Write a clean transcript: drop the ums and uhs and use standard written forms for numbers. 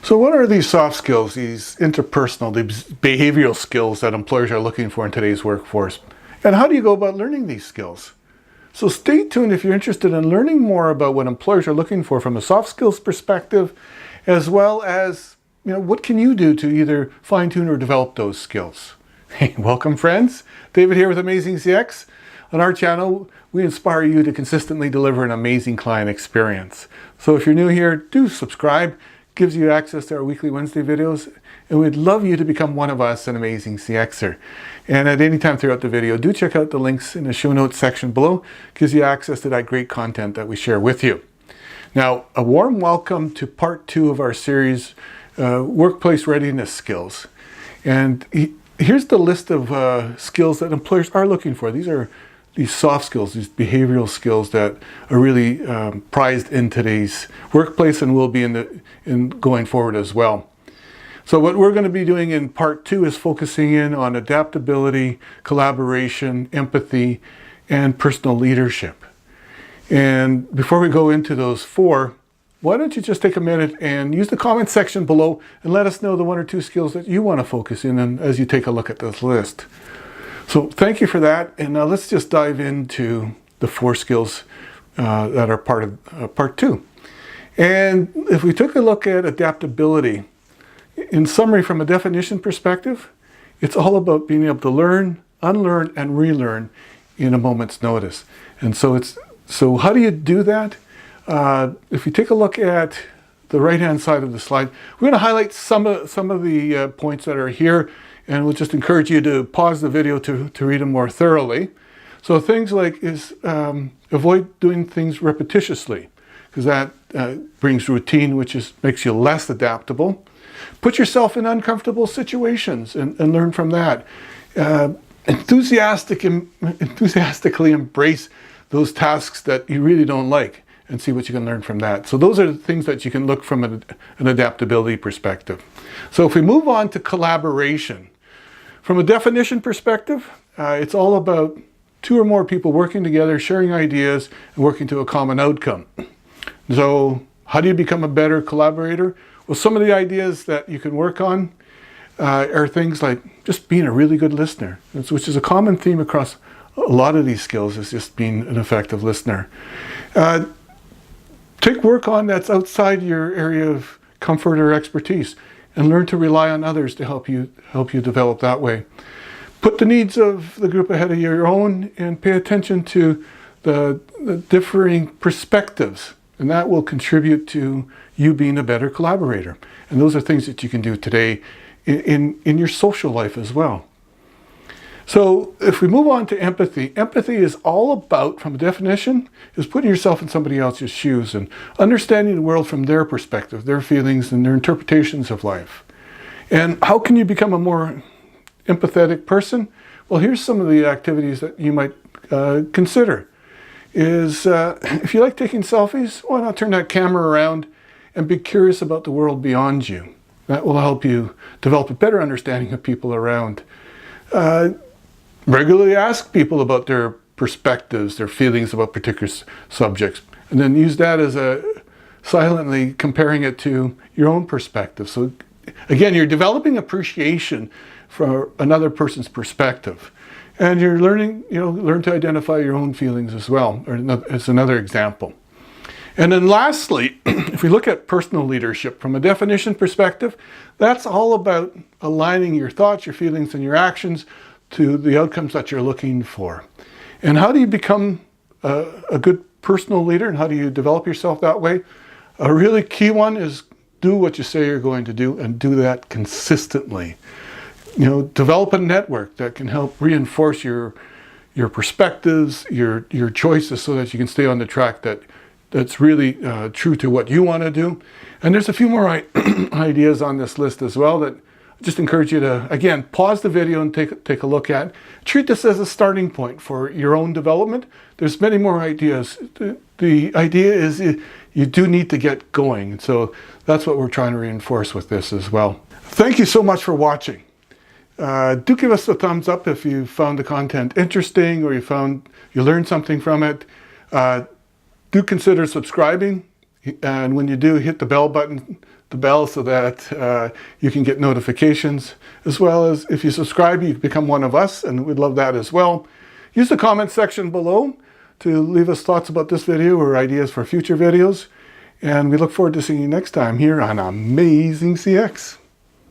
So what are these soft skills, these interpersonal, these behavioral skills that employers are looking for in today's workforce? And how do you go about learning these skills? So stay tuned if you're interested in learning more about what employers are looking for from a soft skills perspective, as well as, what can you do to either fine-tune or develop those skills? Hey, welcome friends. David here with AmazingCX. On our channel, we inspire you to consistently deliver an amazing client experience. So if you're new here, do subscribe. Gives you access to our weekly Wednesday videos, and we'd love you to become one of us, an Amazing CXer. And at any time throughout the video, do check out the links in the show notes section below. Gives you access to that great content that we share with you. Now, a warm welcome to part 2 of our series, Workplace Readiness Skills. And here's the list of skills that employers are looking for. These are these soft skills, these behavioral skills that are really prized in today's workplace and will be in going forward as well. So what we're going to be doing in part 2 is focusing in on adaptability, collaboration, empathy, and personal leadership. And before we go into those 4, why don't you just take a minute and use the comment section below and let us know the 1 or 2 skills that you want to focus in on as you take a look at this list. So thank you for that, and now let's just dive into the 4 skills that are part of part 2. And if we took a look at adaptability, in summary, from a definition perspective, it's all about being able to learn, unlearn, and relearn in a moment's notice. And so how do you do that? If you take a look at the right-hand side of the slide, we're going to highlight some of the points that are here, and we'll just encourage you to pause the video to read them more thoroughly. So things like avoid doing things repetitiously, because that brings routine, which makes you less adaptable. Put yourself in uncomfortable situations and learn from that. Enthusiastically embrace those tasks that you really don't like and see what you can learn from that. So those are the things that you can look from an adaptability perspective. So if we move on to collaboration, from a definition perspective, it's all about 2 or more people working together, sharing ideas, and working to a common outcome. So how do you become a better collaborator? Well, some of the ideas that you can work on are things like just being a really good listener, which is a common theme across a lot of these skills, is just being an effective listener. Take work on that's outside your area of comfort or expertise, and learn to rely on others to help you develop that way. Put the needs of the group ahead of your own, and pay attention to the differing perspectives, and that will contribute to you being a better collaborator. And those are things that you can do today in your social life as well. So if we move on to empathy, empathy is all about, from a definition, is putting yourself in somebody else's shoes and understanding the world from their perspective, their feelings, and their interpretations of life. And how can you become a more empathetic person? Well, here's some of the activities that you might consider. If you like taking selfies, why not turn that camera around and be curious about the world beyond you? That will help you develop a better understanding of people around. Regularly ask people about their perspectives, their feelings about particular subjects, and then use that as silently comparing it to your own perspective. So again, you're developing appreciation for another person's perspective, and you're learn to identify your own feelings as well, as another example. And then lastly, if we look at personal leadership from a definition perspective, that's all about aligning your thoughts, your feelings, and your actions to the outcomes that you're looking for. And how do you become a good personal leader, and how do you develop yourself that way? A really key one is do what you say you're going to do, and do that consistently. Develop a network that can help reinforce your perspectives, your choices, so that you can stay on the track that's really true to what you want to do. And there's a few more ideas on this list as well that I just encourage you to, again, pause the video and take a look at. Treat this as a starting point for your own development. There's many more ideas. The idea is you do need to get going. So that's what we're trying to reinforce with this as well. Thank you so much for watching. Do give us a thumbs up if you found the content interesting, or you learned something from it. Do consider subscribing, and when you do, hit the bell button the bell so that you can get notifications, as well as if you subscribe, you become one of us, and we'd love that as well. Use the comment section below to leave us thoughts about this video or ideas for future videos. And we look forward to seeing you next time here on AmazingCX.